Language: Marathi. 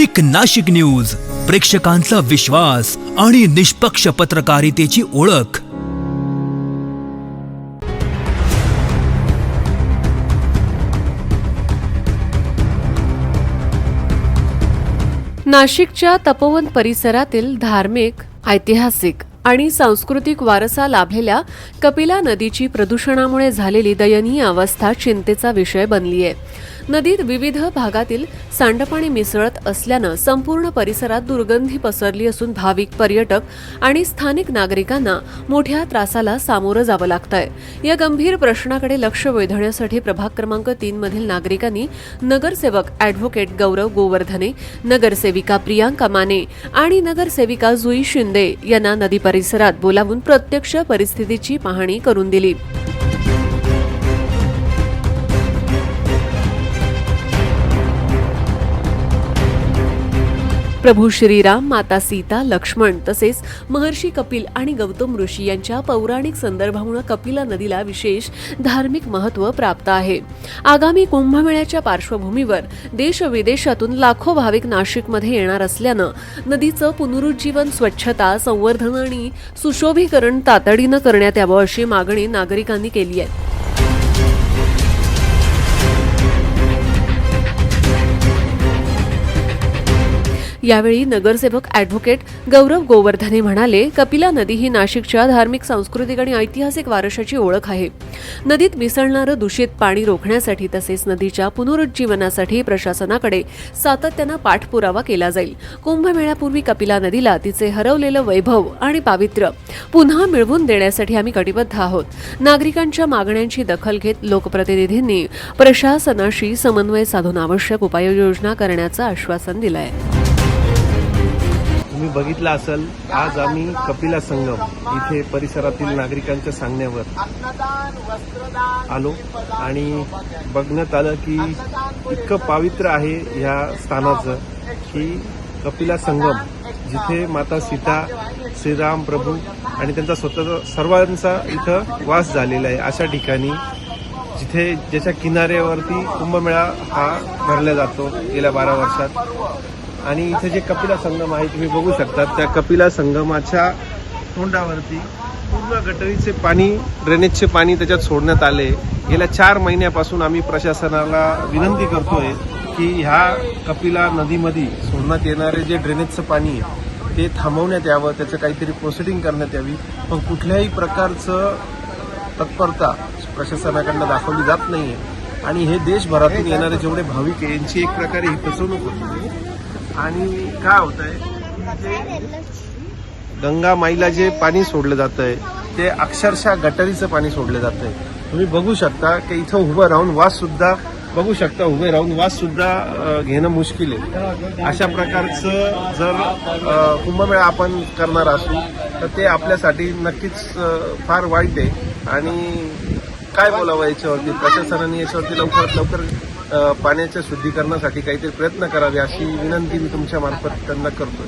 एक नाशिक न्यूज, प्रेक्षकांचा विश्वास आणि निष्पक्ष पत्रकारितेची ओळख। नाशिकच्या तपोवन परिसरातील धार्मिक, ऐतिहासिक आणि सांस्कृतिक वारसा लाभलेल्या कपिला नदीची प्रदूषणामुळे झालेली दयनीय अवस्था चिंतेचा विषय बनली आहे। नदीत विविध भागातील सांडपाणी मिसळत असल्यानं संपूर्ण परिसरात दुर्गंधी पसरली असून भाविक, पर्यटक आणि स्थानिक नागरिकांना मोठ्या त्रासाला सामोरं जावं लागतंय। या गंभीर प्रश्नाकडे लक्ष वेधण्यासाठी प्रभाग क्रमांक 3 मधील नागरिकांनी नगरसेवक ॲडव्होकेट गौरव गोवर्धने, नगरसेविका प्रियांका माने आणि नगरसेविका जुई शिंदे यांना नदी परिसरात बोलावून प्रत्यक्ष परिस्थितीची पाहणी करून दिली। प्रभू श्रीराम, माता सीता, लक्ष्मण तसेच महर्षी कपिल आणि गौतम ऋषी यांच्या पौराणिक संदर्भामुळे कपिला नदीला विशेष धार्मिक महत्त्व प्राप्त आहे। आगामी कुंभमेळ्याच्या पार्श्वभूमीवर देश विदेशातून लाखो भाविक नाशिकमध्ये येणार असल्यानं नदीचं पुनरुज्जीवन, स्वच्छता, संवर्धन आणि सुशोभीकरण तातडीनं करण्यात यावं अशी मागणी नागरिकांनी केली आहे। यावेळी नगरसेवक ॲडव्होकेट गौरव गोवर्धने म्हणाले, कपिला नदी ही नाशिकच्या धार्मिक, सांस्कृतिक आणि ऐतिहासिक वारशाची ओळख आहे। नदीत मिसळणारं दूषित पाणी रोखण्यासाठी तसेच नदीच्या पुनरुज्जीवनासाठी प्रशासनाकडे सातत्यानं पाठपुरावा केला जाईल। कुंभमेळ्यापूर्वी कपिला नदीला तिचे हरवलेलं वैभव आणि पावित्र्य पुन्हा मिळवून देण्यासाठी आम्ही कटिबद्ध आहोत। नागरिकांच्या मागण्यांची दखल घेत लोकप्रतिनिधींनी प्रशासनाशी समन्वय साधून आवश्यक उपाययोजना करण्याचं आश्वासन दिलं आहे। तुम्ही बघितलं असेल, आज आम्ही कपिला संगम इथे परिसरातील नागरिकांच्या सांगण्यावर आलो आणि बघण्यात आलं की इतकं पावित्र्य आहे ह्या स्थानाचं की कपिला संगम, जिथे माता सीता, श्रीराम प्रभू आणि त्यांचा स्वतःचा सर्वांचा इथं वास झालेला आहे। अशा ठिकाणी जिथे ज्याच्या किनाऱ्यावरती कुंभमेळा हा भरला जातो गेल्या 12 वर्षात, आणि इथे जे कपिला संगम आहे तुम्ही बघू शकता, त्या कपिला संगमाच्या तोंडावरती पूर्ण गटरीचे पाणी, ड्रेनेजचे पाणी त्याच्यात सोडण्यात आले। गेल्या 4 महिन्यापासून आम्ही प्रशासनाला विनंती करतोय की ह्या कपिला नदीमध्ये सोडण्यात येणारे जे ड्रेनेजचं पाणी आहे ते थांबवण्यात यावं, त्याचं काहीतरी प्रोसिडिंग करण्यात यावी। पण कुठल्याही प्रकारचं तत्परता प्रशासनाकडनं दाखवली जात नाहीये आणि हे देशभरातून येणारे जेवढे भाविक आहे यांची एक प्रकारे ही फसवणूक होती। आणि काय होतंय, गंगा माईला जे पाणी सोडलं जातंय ते अक्षरशः गटरीचं पाणी सोडलं जातंय। तुम्ही बघू शकता की इथं उभं राहून वास सुद्धा घेणं मुश्किल आहे। अशा प्रकारचं जर कुंभमेळा आपण करणार असू तर ते आपल्यासाठी नक्कीच फार वाईट आहे। आणि काय बोलावं याच्यावरती, प्रशासनाने याच्यावरती लवकरात लवकर पाण्याच्या शुद्धीकरणासाठी काहीतरी प्रयत्न करावे अशी विनंती मी तुमच्या मार्फत त्यांना करतोय।